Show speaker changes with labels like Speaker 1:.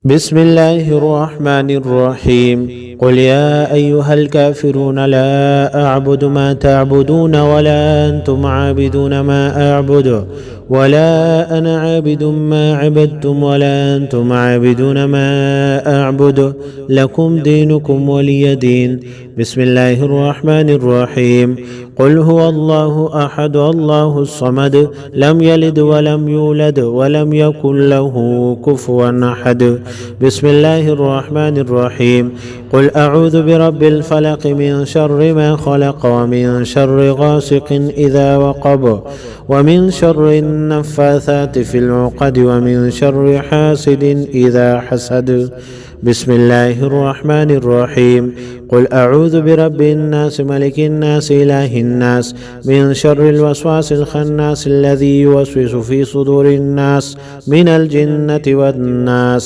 Speaker 1: بسم الله الرحمن الرحيم. قل يا أيها الكافرون لا أعبد ما تعبدون ولا أنتم عابدون ما أعبد ولا أنا عابد ما عبدتم ولا أنتم عابدون ما أعبد لكم دينكم ولي دين. بسم الله الرحمن الرحيم. قل هو الله أحد الله الصمد لم يلد ولم يولد ولم يكن له كفوا أحد. بسم الله الرحمن الرحيم. قل أعوذ برب الفلق من شر ما خلق ومن شر غاسق إذا وقب ومن شر النفاثات في العقد ومن شر حاسد إذا حسد. بسم الله الرحمن الرحيم. قل أعوذ برب الناس ملك الناس إله الناس من شر الوسواس الخناس الذي يوسوس في صدور الناس من الجنة والناس.